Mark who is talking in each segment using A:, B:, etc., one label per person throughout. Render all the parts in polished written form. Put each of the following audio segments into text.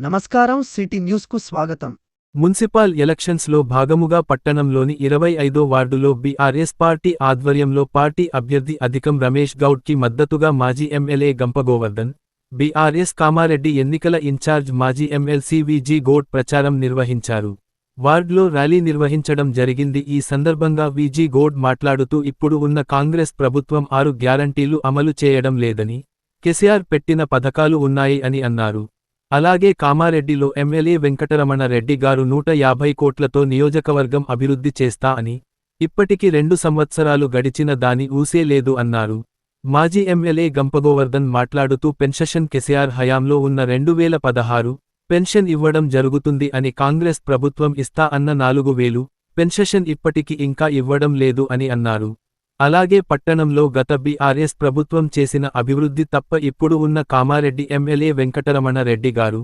A: నమస్కారం city news కు స్వాగతం.
B: మున్సిపల్ ఎలక్షన్స్ లో భాగముగా పట్టణంలోని 25వ వార్డులో బీఆర్ఎస్ పార్టీ ఆధ్వర్యంలో పార్టీ అభ్యర్థి అధికం రమేష్ గౌడ్ కి మద్దతుగా మాజీ ఎమ్మెల్యే గంప గోవర్ధన్, బీఆర్ఎస్ కామారెడ్డి ఎన్నికల ఇన్ఛార్జ్ మాజీ ఎమ్మెల్సీ విజి గౌడ్ ప్రచారం నిర్వహించారు. వార్డులో ర్యాలీ నిర్వహించడం జరిగింది. ఈ సందర్భంగా విజి గౌడ్ మాట్లాడుతూ ఇప్పుడు ఉన్న కాంగ్రెస్ ప్రభుత్వం 6 గ్యారంటీలు అమలు చేయడం లేదని, కేసీఆర్ పెట్టిన పథకాలు ఉన్నాయి అని అన్నారు. అలాగే కామారెడ్డిలో ఎమ్మెల్యే వెంకటరమణ రెడ్డి గారు 150 కోట్లతో నియోజకవర్గం అభివృద్ధి చేస్తా అని, ఇప్పటికి 2 సంవత్సరాలు గడిచిన దాని ఊసే లేదు అన్నారు. మాజీ ఎమ్మెల్యే గంపగోవర్ధన్ మాట్లాడుతూ పెన్షన్ కేసీఆర్ హయాంలో ఉన్న 2016 పెన్షన్ ఇవ్వడం జరుగుతుంది అని, కాంగ్రెస్ ప్రభుత్వం ఇస్తా అన్న 4000 పెన్షన్ ఇప్పటికి ఇంకా ఇవ్వడం లేదు అని అన్నారు. అలాగే పట్టణంలో గత బీఆర్ఎస్ ప్రభుత్వం చేసిన అభివృద్ధి తప్ప ఇప్పుడు ఉన్న కామారెడ్డి ఎమ్మెల్యే వెంకటరమణ రెడ్డి గారు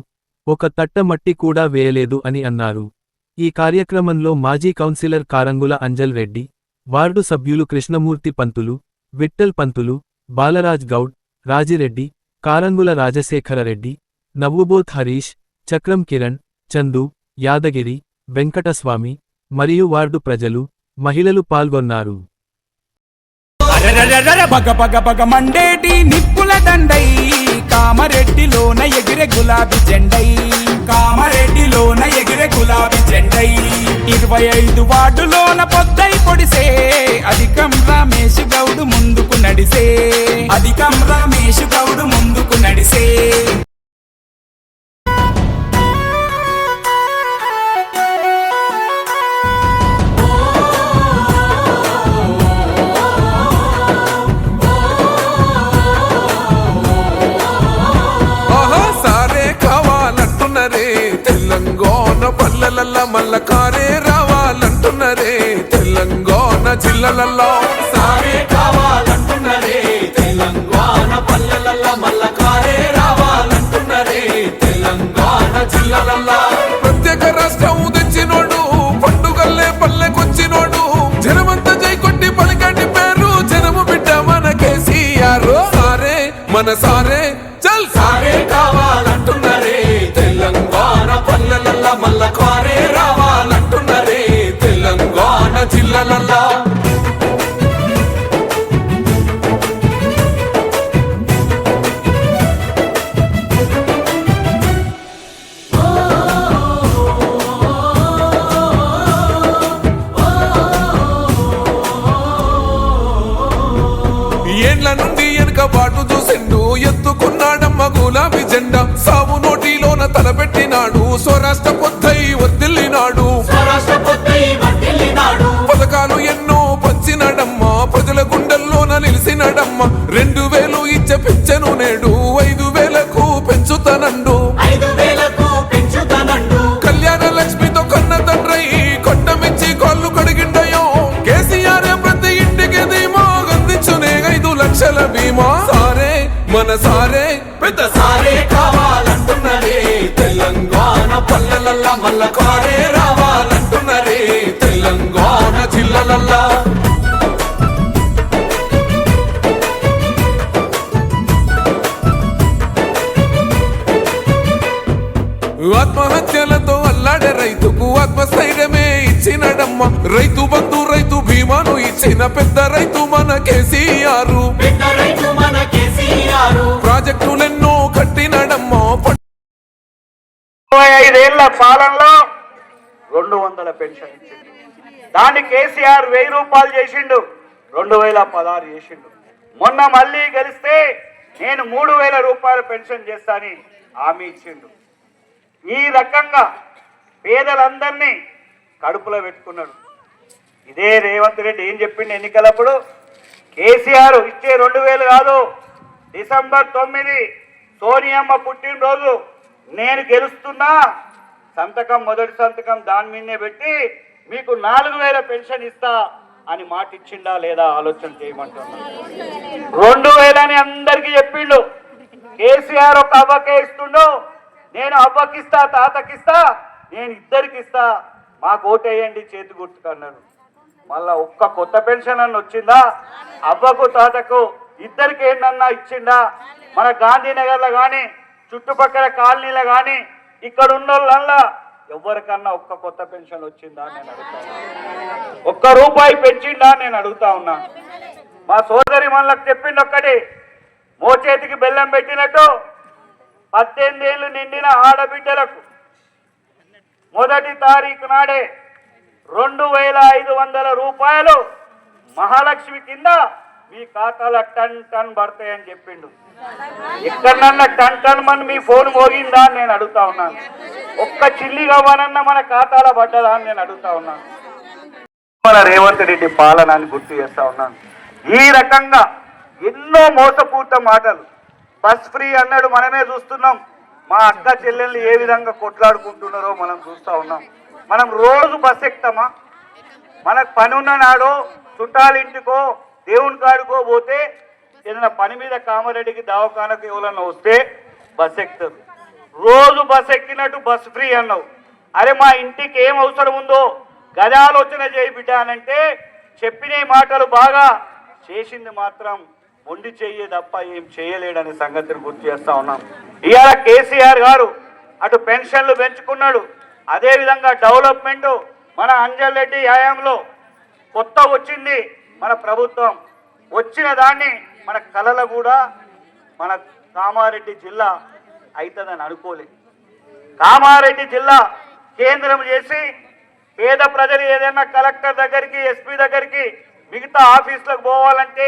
B: ఒక తట్ట మట్టి కూడా వేయలేదు అని అన్నారు. ఈ కార్యక్రమంలో మాజీ కౌన్సిలర్ కారంగుల అంజల్ రెడ్డి, వార్డు సభ్యులు కృష్ణమూర్తి పంతులు, విఠల్ పంతులు, బాలరాజ్ గౌడ్, రాజిరెడ్డి, కారంగుల రాజశేఖరరెడ్డి, నవ్వుబోత్ హరీష్, చక్రం కిరణ్, చందు, యాదగిరి, వెంకటస్వామి మరియు వార్డు ప్రజలు, మహిళలు పాల్గొన్నారు.
C: బగ బగ బగ మండేటి నిప్పుల దండై కామారెడ్డిలోన ఎగిరే గులాబీ జెండై, కామారెడ్డిలోన ఎగిరే గులాబీ జెండై. 25 వార్డులోన పొద్దై పొడిసే అధికం రమేష్ గౌడ్ ముందుకు నడిసే, అధికం రమేష్ గౌడ్ ముందుకు నడిసే.
D: తెలంగాణ పల్లెలల్ల మల్ల కారే రావాలంటున్నరే, తెలంగాణ జిల్లలల్లో
C: సారే కావాలంటున్నరే, తెలంగాణ పల్లెలల్ల మల్ల కారే రావాలంటున్నరే, తెలంగాణ జిల్లలల్లో.
D: ప్రత్యేక రాష్ట్రం తెచ్చినోడు, పండుగల్లే పల్లెకొచ్చినోడు, జనమంతా జై కొట్టి పలికండి పేరు జనము బిడ్డ మన కేసీఆర్. సారే మన సారే చల్
C: సారే కావాలంటున్నరే, తెలంగాణ పల్లెలల్ల మల్ల కారే రావాలంటున్నరే, తెలంగాణ జిల్లలల్లో.
D: ఏండ్ల నుండి వెనుక బాటు చూసిండు, ఎత్తుకున్నాడమ్మ గులాబీ జెండా, సావు నోటిలోన తలపెట్టినాడు, స్వరాష్ట్ర పొద్దై వర్దిల్లినాడు, పథకాలు ఎన్నో పంచినాడమ్మ, ప్రజల గుండెల్లోన నిలిసినాడమ్మ. 2000 ఇచ్చే పెంచెను నేడు 5000కు పెంచుతానండు, కళ్యాణ లక్ష్మితో కన్న తండ్రై కొట్టమిచ్చి కాళ్ళు కడిగిండయో, కేసీఆర్ ప్రతి ఇంటికి ధీమా అందించునే 5 లక్షల బీమా. సారే మన సారే
C: పెద్ద సారే కావాలంటున్నరే, తెలంగాణ పల్లెలల్ల మల్ల కారే రావాలంటున్నరే, తెలంగాణ జిల్లలల్లో.
D: ఆత్మహత్యలతో అల్లాడే రైతుకు ఆత్మస్థైర్యమే ఇచ్చినడమ్మ, రైతు బంధు రైతు బీమాను ఇచ్చిన పెద్ద రైతు మన కేసీఆర్. ప్రాజెక్టులెన్నో కట్టినడమ్మ.
E: 25 ఏళ్ల పాలనలో 200 పెన్షన్ ఇచ్చిండు, దాన్ని కేసీఆర్ 1000 రూపాయలు చేసిండు, 2016 చేసిండు. మొన్న మళ్ళీ గెలిస్తే నేను 3000 రూపాయల పెన్షన్ చేస్తానని హామీ ఇచ్చిండు. ఈ రకంగా పేదలందరినీ కడుపులో పెట్టుకున్నాడు. ఇదే రేవంత్ రెడ్డి ఏం చెప్పిండు ఎన్నికలప్పుడు, కేసీఆర్ ఇచ్చే 2000 కాదు, డిసెంబర్ 9 సోనియమ్మ పుట్టినరోజు నేను గెలుస్తున్నా, సంతకం మొదటి సంతకం దాని మీదనే పెట్టి మీకు 4000 పెన్షన్ ఇస్తా అని మాట ఇచ్చిండా లేదా ఆలోచన చేయమంటున్నా. 2000 అని అందరికీ చెప్పిండు. కేసీఆర్ ఒక అవ్వకే ఇస్తుండు, నేను అవ్వకిస్తా తాతకిస్తా, నేను ఇద్దరికి ఇస్తా, మాకు ఓటేయండి చేతి గుర్తుకన్నాడు. మళ్ళా ఒక్క కొత్త పెన్షన్ అన్న వచ్చిందా? అవ్వకు తాతకు ఇద్దరికి ఏంటన్నా ఇచ్చిండా? మన గాంధీనగర్లో కానీ చుట్టుపక్కల కాలనీలో కానీ ఇక్కడ ఉన్న వాళ్ళల్లా ఎవరికన్నా ఒక్క కొత్త పెన్షన్ వచ్చిందా నేను అడుగుతా ఉన్నా. ఒక్క రూపాయి పెంచిందా నేను అడుగుతా ఉన్నా. మా సోదరి మనలకు చెప్పింది ఒక్కటి, మోచేతికి బెల్లం పెట్టినట్టు 18 ఏళ్ళు నిండిన ఆడబిడ్డలకు మొదటి తారీఖు నాడే 2500 రూపాయలు మహాలక్ష్మి కింద మీ ఖాతాలో టన్ టన్ పడతాయని చెప్పిండు. ఎక్కడన్నా టన్ టన్ మన మీ ఫోన్ మోగిందా అని నేను అడుగుతా ఉన్నాను. ఒక్క చిల్లి గవ్వనన్నా మన ఖాతాలో పడ్డదా అని నేను అడుగుతా ఉన్నాను. మన రేవంత్ రెడ్డి పాలన అని గుర్తు చేస్తా ఉన్నాను. ఈ రకంగా ఎన్నో మోసపూరిత మాటలు. బస్ ఫ్రీ అన్నాడు, మనమే చూస్తున్నాం. మా అక్క చెల్లెళ్ళు ఏ విధంగా కొట్లాడుకుంటున్నారో మనం చూస్తా ఉన్నాం. మనం రోజు బస్ ఎక్కుతామా? మనకు పని ఉన్న నాడో చుట్టాలింటికో దేవుని కాడుకో పోతే ఏదైనా పని మీద కామారెడ్డికి దవాఖానకు ఎవరన్నా వస్తే బస్ ఎక్కుతారు. రోజు బస్ ఎక్కినట్టు బస్ ఫ్రీ అన్నావు. అరే మా ఇంటికి ఏం అవసరం ఉందో గది ఆలోచన చేయి బిడ్డ అనంటే చెప్పిన మాటలు బాగా, చేసింది మాత్రం మొండి చెయ్యే తప్ప ఏం చేయలేడనే సంగతిని గుర్తు చేస్తా ఉన్నాం. ఇవాళ కేసీఆర్ గారు అటు పెన్షన్లు పెంచుకున్నాడు, అదేవిధంగా డెవలప్మెంట్ మన అంజల్ రెడ్డి హయాంలో కొత్త వచ్చింది మన ప్రభుత్వం. వచ్చిన దాన్ని మన కళలో కూడా మన కామారెడ్డి జిల్లా అవుతుందని అనుకోలేదు. కామారెడ్డి జిల్లా కేంద్రం చేసి పేద ప్రజలు ఏదైనా కలెక్టర్ దగ్గరికి, ఎస్పీ దగ్గరికి, మిగతా ఆఫీసులకు పోవాలంటే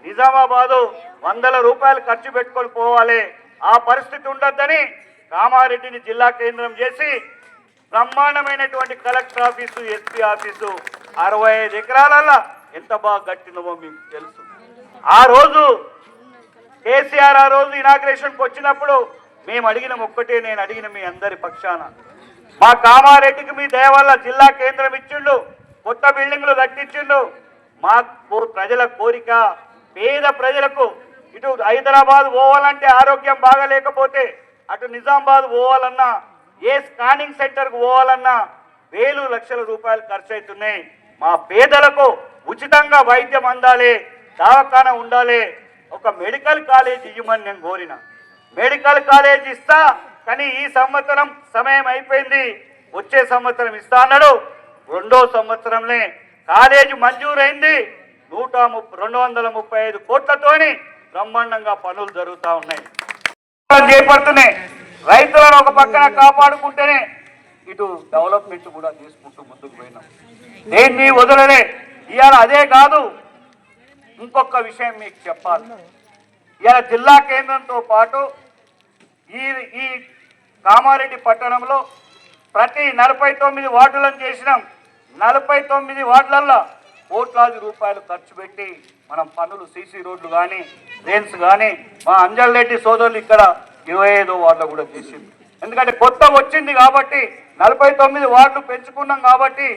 E: నిజామాబాదు 100 రూపాయలు ఖర్చు పెట్టుకొని పోవాలి. ఆ పరిస్థితి ఉండొద్దని కామారెడ్డిని జిల్లా కేంద్రం చేసి బ్రహ్మాండమైనటువంటి కలెక్టర్ ఆఫీసు, ఎస్పీ ఆఫీసు 65 ఎకరాలలో ఎంత బాగా కట్టినవో మీకు తెలుసు. ఆ రోజు కేసీఆర్ ఆ రోజు ఇనాగ్రేషన్కి వచ్చినప్పుడు మేము అడిగిన ఒక్కటే, నేను అడిగిన మీ అందరి పక్షాన, మా కామారెడ్డికి మీ దయ వల్ల జిల్లా కేంద్రం ఇచ్చిండు, కొత్త బిల్డింగ్లు కట్టించిండు. మా ప్రజల కోరిక, పేద ప్రజలకు ఇటు హైదరాబాద్ పోవాలంటే ఆరోగ్యం బాగలేకపోతే, అటు నిజామాబాద్ పోవాలన్నా, ఏ స్కానింగ్ సెంటర్కు పోవాలన్నా వేలు లక్షల రూపాయలు ఖర్చు అవుతున్నాయి. మా పేదలకు ఉచితంగా వైద్యం అందాలి, దవాఖానా ఉండాలి, ఒక మెడికల్ కాలేజ్ ఇవ్వమని నేను కోరిన. మెడికల్ కాలేజ్ ఇస్తా, కానీ ఈ సంవత్సరం సమయం అయిపోయింది, వచ్చే సంవత్సరం ఇస్తా అన్నాడు. 2వ సంవత్సరంలో కాలేజీ మంజూరైంది. 235 కోట్లతోని బ్రహ్మాండంగా పనులు జరుగుతూ ఉన్నాయి, చేపడుతున్నాయి. రైతులను ఒక పక్కన కాపాడుకుంటేనే ఇటు డెవలప్మెంట్ కూడా తీసుకుంటూ ముందుకు పోయినాం. దేన్ని వదలలే. ఇవాళ అదే కాదు, ఇంకొక విషయం మీకు చెప్పాలి. ఇవాళ జిల్లా కేంద్రంతో పాటు ఈ కామారెడ్డి పట్టణంలో ప్రతి 49 వార్డులను చేసినాం. 49 వార్డులలో కోట్లాది రూపాయలు ఖర్చు పెట్టి మనం పనులు, సీసీ రోడ్లు కానీ, డ్రైన్స్ కానీ, మా అంజల్ రెడ్డి సోదరులు ఇక్కడ 25వ వార్డులో కూడా చేసింది. ఎందుకంటే కొత్త వచ్చింది కాబట్టి 49 వార్డులు పెంచుకున్నాం కాబట్టి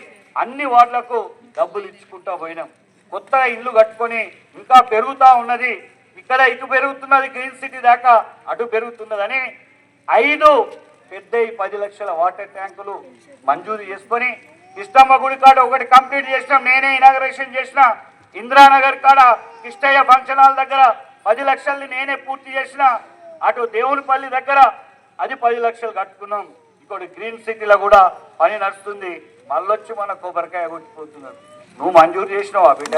E: అన్ని వార్డులకు డబ్బులు ఇచ్చుకుంటూ పోయినాం. కొత్త ఇల్లు కట్టుకొని ఇంకా పెరుగుతూ ఉన్నది. ఇక్కడ ఇటు పెరుగుతున్నది, గ్రీన్ సిటీ దాకా అటు పెరుగుతున్నదని 5 పెద్ద 10 లక్షల వాటర్ ట్యాంకులు మంజూరు చేసుకొని కిష్టమ్మ గుడి కాడ ఒకటి కంప్లీట్ చేసినాం. నేనే ఇనాగరేషన్ చేసిన. ఇందిరానగర్ కాడ కిష్టయ్య ఫంక్షన్ హాల్ దగ్గర 10 లక్షల్ని నేనే పూర్తి చేసిన. అటు దేవునిపల్లి దగ్గర అది 10 లక్షలు కట్టుకున్నాం. ఇంకోటి గ్రీన్ సిటీలో కూడా పని నడుస్తుంది. మళ్ళొచ్చి మన కొబ్బరికాయ కొట్టిపోతున్నారు. నువ్వు మంజూరు చేసినావా బిడ్డ?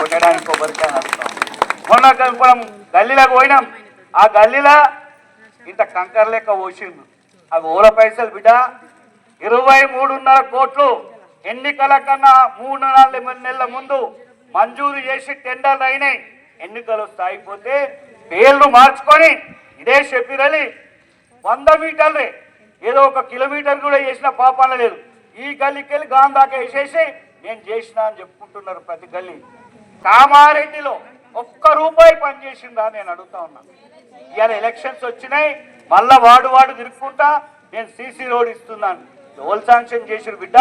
E: కొట్టడానికి కొబ్బరికాయ నడుస్తాం. మొన్న మనం గల్లీలోకి పోయినాం. ఆ గల్లీలో ఇంత కంకర లెక్క పోసిండు. అవి ఓల పైసలు బిడ్డ. 23.5 కోట్లు ఎన్నికల కన్నా 3-4 నెలల ముందు మంజూరు చేసి టెండర్లు అయినాయి. ఎన్నికలు సాగిపోతే పేర్లు మార్చుకొని ఇదే షబీర్ అలీ 100 మీటర్లే, ఏదో 1 కిలోమీటర్ కూడా చేసిన పాపాన లేదు. ఈ గల్లీకి వెళ్ళి గాం దాకా వేసేసి నేను చేసిన అని చెప్పుకుంటున్నారు ప్రతి గల్లీ. కామారెడ్డిలో 1 రూపాయి పని చేసిందా నేను అడుగుతా ఉన్నా. ఇవాళ ఎలక్షన్స్ వచ్చినాయి, మళ్ళా వాడు తిరుక్కుంటా నేను సీసీ రోడ్ ఇస్తున్నాను. ఎవరు శాంక్షన్ చేసిరు బిడ్డ?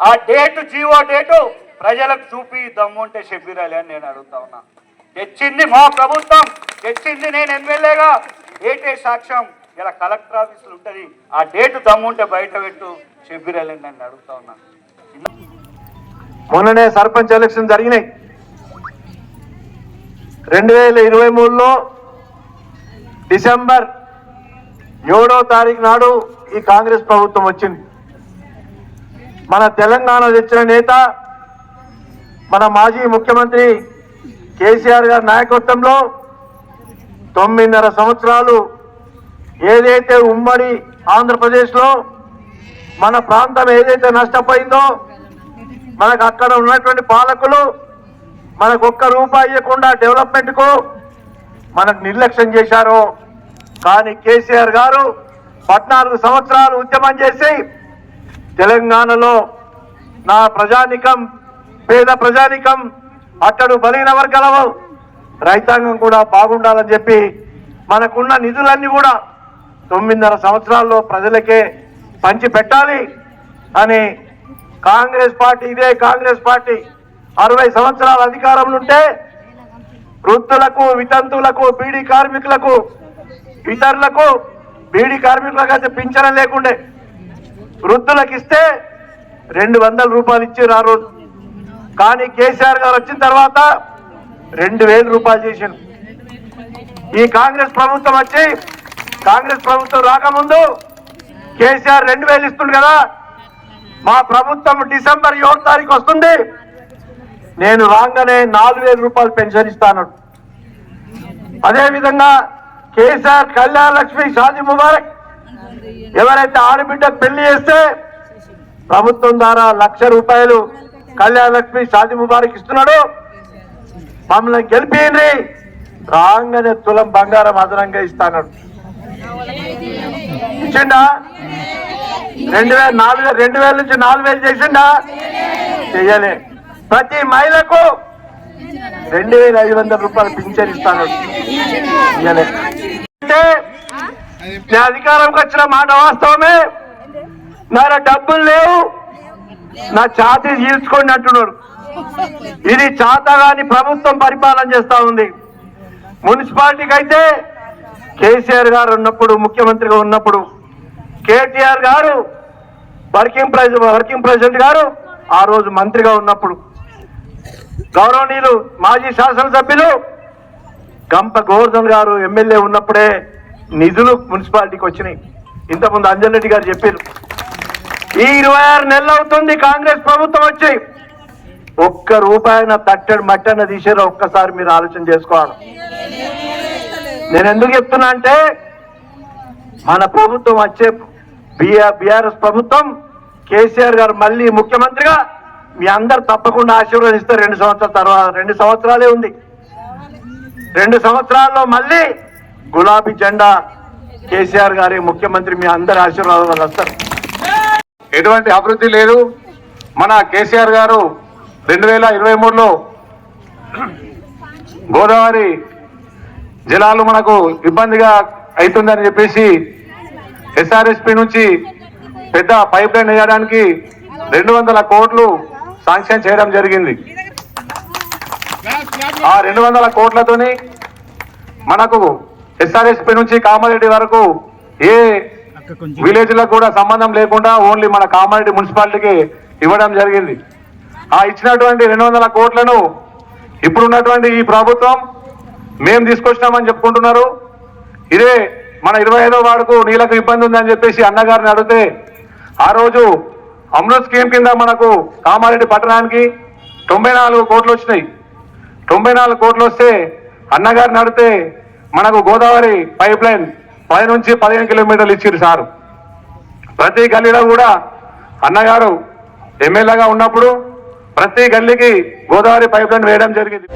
E: ఆ డేటు, జీవో డేటు ప్రజలకు చూపి దమ్ముంటే షబీర్ అలీ అని నేను అడుగుతా ఉన్నా. తెచ్చింది మా ప్రభుత్వం, తెచ్చింది నేను ఎమ్మెల్యేగా. డేటే సాక్ష్యం. ఇలా కలెక్టర్ ఆఫీసులు ఉంటుంది, ఆ డేటు దమ్ముంటే బయట పెట్టు షబీర్ అలీ అని నేను అడుగుతా ఉన్నా.
F: మొన్ననే సర్పంచ్ ఎలక్షన్ జరిగినాయి. 2023లో డిసెంబర్ 7వ తారీఖు నాడు ఈ కాంగ్రెస్ ప్రభుత్వం వచ్చింది. మన తెలంగాణ తెచ్చిన నేత మన మాజీ ముఖ్యమంత్రి కేసీఆర్ గారి నాయకత్వంలో 9.5 సంవత్సరాలు ఏదైతే ఉమ్మడి ఆంధ్రప్రదేశ్లో మన ప్రాంతం ఏదైతే నష్టపోయిందో, మనకు అక్కడ ఉన్నటువంటి పాలకులు మనకు ఒక్క రూపాయి ఇవ్వకుండా డెవలప్మెంట్కు మనకు నిర్లక్ష్యం చేశారు. కానీ కేసీఆర్ గారు 14 సంవత్సరాలు ఉద్యమం చేసి తెలంగాణలో నా ప్రజానికం, పేద ప్రజానికం, అట్టడు బలహీన వర్గాల రైతాంగం కూడా బాగుండాలని చెప్పి మనకున్న నిధులన్నీ కూడా 9.5 సంవత్సరాల్లో ప్రజలకే పంచి పెట్టాలి అని కాంగ్రెస్ పార్టీ, ఇదే కాంగ్రెస్ పార్టీ 60 సంవత్సరాల అధికారంలో ఉంటే వృద్ధులకు, వితంతువులకు, బీడీ కార్మికులకు, ఇతరులకు, బీడీ కార్మికులకు అయితే పింఛనం లేకుండే, వృద్ధులకు ఇస్తే 200 రూపాయలు ఇచ్చారు ఆ రోజు. కానీ కేసీఆర్ గారు వచ్చిన తర్వాత 2000 రూపాయలు చేశారు. ఈ కాంగ్రెస్ ప్రభుత్వం వచ్చి, కాంగ్రెస్ ప్రభుత్వం రాకముందు కేసీఆర్ 2000 ఇస్తుంది కదా, మా ప్రభుత్వం డిసెంబర్ 7వ తారీఖు వస్తుంది, నేను రాగానే 4000 రూపాయలు పెన్షన్ ఇస్తాను. అదేవిధంగా కేసీఆర్ కళ్యాణ లక్ష్మి, షాదీ ముబారక్, ఎవరైతే ఆడబిడ్డకు పెళ్లి చేస్తే ప్రభుత్వం ద్వారా 1,00,000 రూపాయలు కళ్యాణ లక్ష్మి, షాదీ ముబారక్ ఇస్తున్నాడు. మమ్మల్ని గెలిపింది, రాగానే తులం బంగారం అదనంగా ఇస్తాడు. ఇచ్చిండా? 2000 నుంచి 4000 చేసిండా? చెయ్యలే. ప్రతి మహిళకు 2500 రూపాయలు పింఛన్ ఇస్తాను. ఇయ్యలే. నేను అధికారంకి వచ్చిన మాట వాస్తవమే, నా డబ్బులు లేవు, నా ఛాతీ చీల్చుకోండి అంటున్నారు. ఇది చాతగాని ప్రభుత్వం పరిపాలన చేస్తా ఉంది. మున్సిపాలిటీకి అయితే కేసీఆర్ గారు ఉన్నప్పుడు, ముఖ్యమంత్రిగా ఉన్నప్పుడు, కేటీఆర్ గారు వర్కింగ్ ప్రెసిడెంట్ గారు ఆ రోజు మంత్రిగా ఉన్నప్పుడు, గౌరవనీయులు మాజీ శాసనసభ్యులు గంప గోవర్ధన్ గారు ఎమ్మెల్యే ఉన్నప్పుడే నిధులు మున్సిపాలిటీకి వచ్చినాయి. ఇంతకుముందు అంజన్ రెడ్డి గారు చెప్పారు. ఈ 26 నెలలు అవుతుంది కాంగ్రెస్ ప్రభుత్వం వచ్చి, ఒక్క రూపాయన తట్టడి మట్టన్న తీసారో ఒక్కసారి మీరు ఆలోచన చేసుకోవాలి. నేను ఎందుకు చెప్తున్నా అంటే, మన ప్రభుత్వం వచ్చే బీఆర్ఎస్ ప్రభుత్వం, కేసీఆర్ గారు మళ్ళీ ముఖ్యమంత్రిగా మీ అందరు తప్పకుండా ఆశీర్వదిస్తారు. 2 సంవత్సరాల తర్వాత, 2 సంవత్సరాలే ఉంది, 2 సంవత్సరాల్లో మళ్ళీ గులాబీ జెండా కేసీఆర్ గారి ముఖ్యమంత్రి మీ అందరి ఆశీర్వాదాలు వస్తారు.
G: ఎటువంటి అభివృద్ధి లేదు. మన కేసీఆర్ గారు 2023లో గోదావరి జలాలు మనకు ఇబ్బందిగా అవుతుందని చెప్పేసి ఎస్ఆర్ఎస్పి నుంచి పెద్ద పైప్ లైన్ వేయడానికి 200 కోట్లు శాంక్షన్ చేయడం జరిగింది. ఆ 200 కోట్లతోని మనకు ఎస్ఆర్ఎస్పి నుంచి కామారెడ్డి వరకు ఏ విలేజ్లకు కూడా సంబంధం లేకుండా ఓన్లీ మన కామారెడ్డి మున్సిపాలిటీకి ఇవ్వడం జరిగింది. ఆ ఇచ్చినటువంటి 200 కోట్లను ఇప్పుడున్నటువంటి ఈ ప్రభుత్వం మేము తీసుకొచ్చినామని చెప్పుకుంటున్నారు. ఇదే మన 25వ వార్డుకు నీళ్ళకు ఇబ్బంది ఉందని చెప్పేసి అన్నగారిని అడిగితే, ఆ రోజు అమృత్ స్కీమ్ కింద మనకు కామారెడ్డి పట్టణానికి 94 కోట్లు వచ్చినాయి. 94 కోట్లు వస్తే అన్నగారిని అడిగితే మనకు గోదావరి పైప్ లైన్ 10 నుంచి 15 కిలోమీటర్లు ఇచ్చారు సారు. ప్రతి గల్లీలో కూడా అన్నగారు ఎమ్మెల్యేగా ఉన్నప్పుడు ప్రతి గల్లీకి గోదావరి పైప్ లైన్ వేయడం జరిగింది.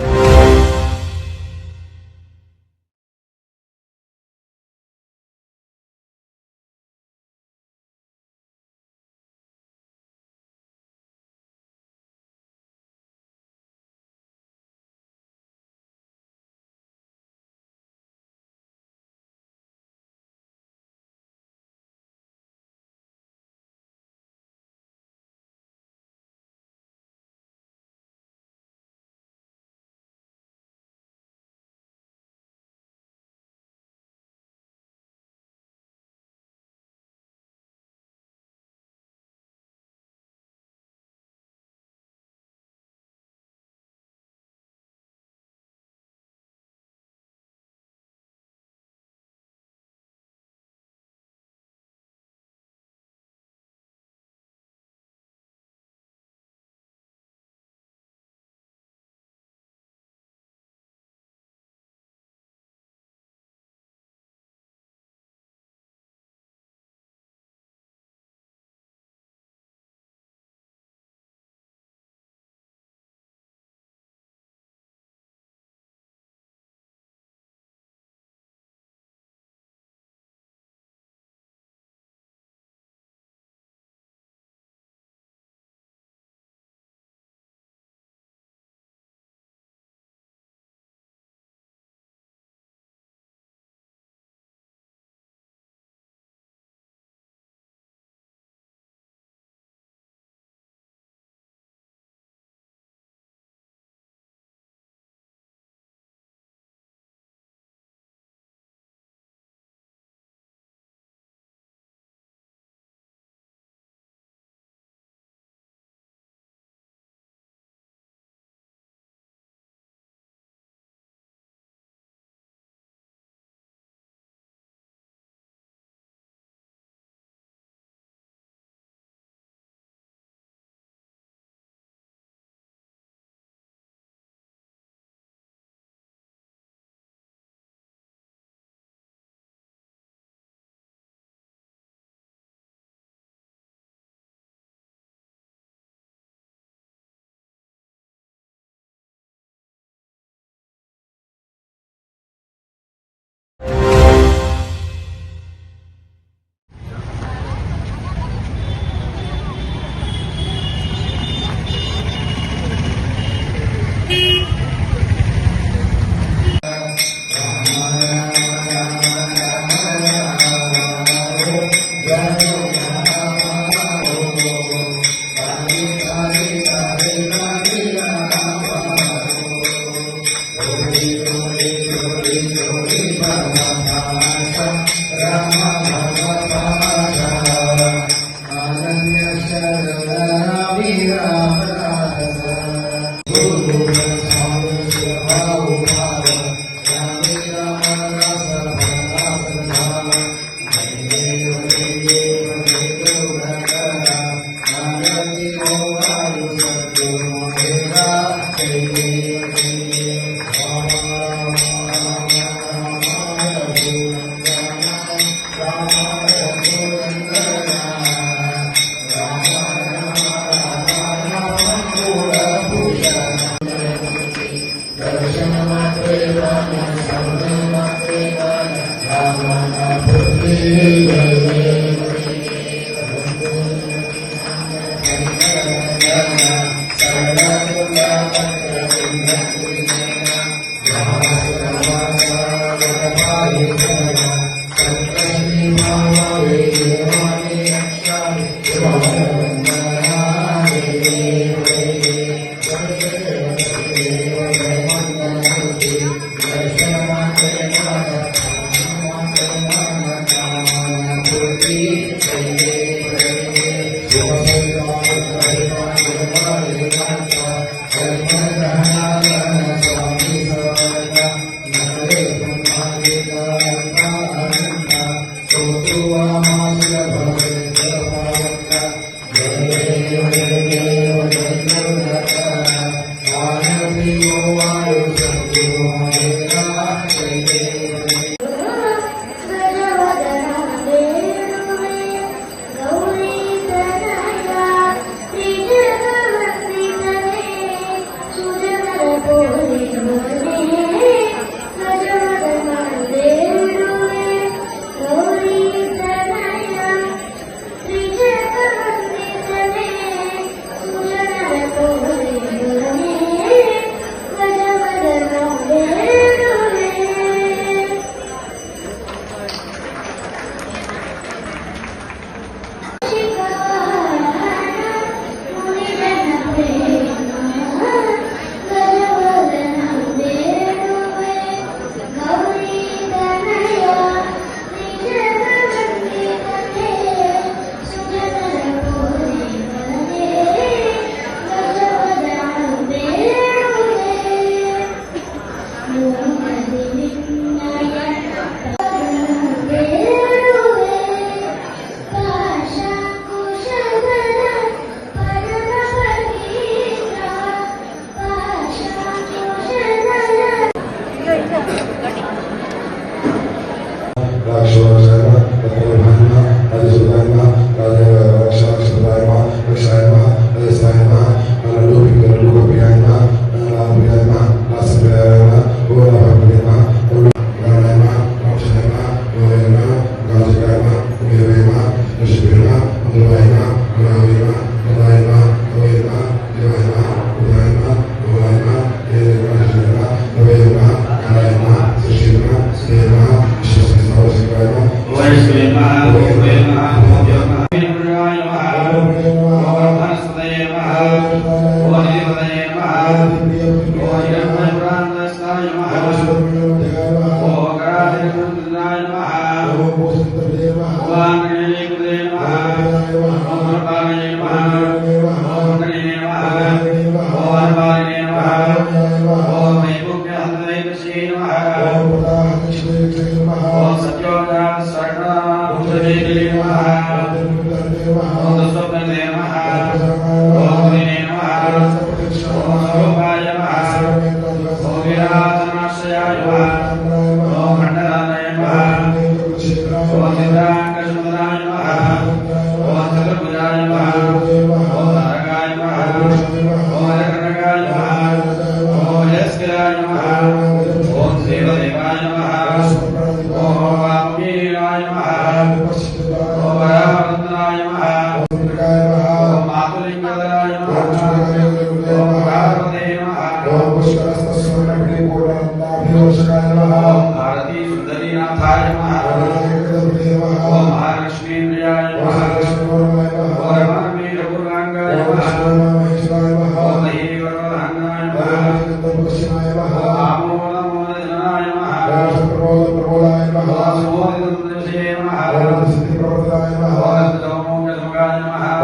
C: Namaha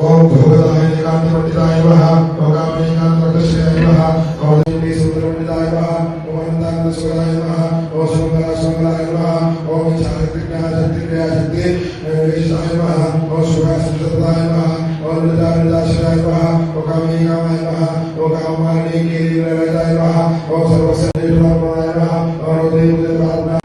H: ओम भगवताय कांति पंडिताय नमः ओम कामने कांति पंडिताय नमः ओम देवी सुंदर पंडिताय नमः ओम अनंतानंद सुराय नमः ओम सुंदर सुंदराय नमः ओम चारित्र क्रिया शक्ति विशेषाय नमः ओम सुभाष सुंदराय नमः ओम निदानदाशाय नमः ओम कामने कामाय नमः ओम कामने केलिराय नमः ओम सर्वसंदेवाय नमः ओम देवी देवताय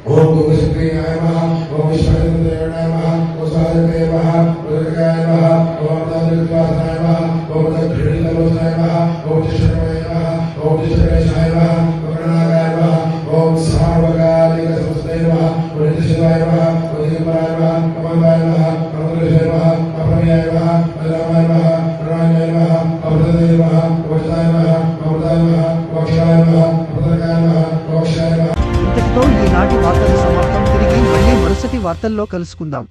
H: ओम गोविंदाय नमः ओम विश्वदेवाय नमः ओम साधुवे नमः दुर्गाय नमः ओम तद्विद्वासाय नमः ओम तद्भिर्दलोसाय नमः ओम शिवाय नमः ओम शिवाय नमः ओम गणाय नमः ओम सर्वकालिक समस्ते नमः ओम शिवाय नमः ओम दिगंबराय नमः ओम अमराय नमः ओम तुलसीय नमः अप्रमेयाय नमः रामाय नमः रामाय नमः अमृताय नमः वक्षाय नमः अमृताय नमः वक्षाय नमः अमृताय नमः वक्षाय नमः।
A: ఇంతటితో ఈనాటి వార్తలు సమాప్తం. తిరిగి మళ్ళీ మరుసటి వార్తల్లో కలుసుకుందాం.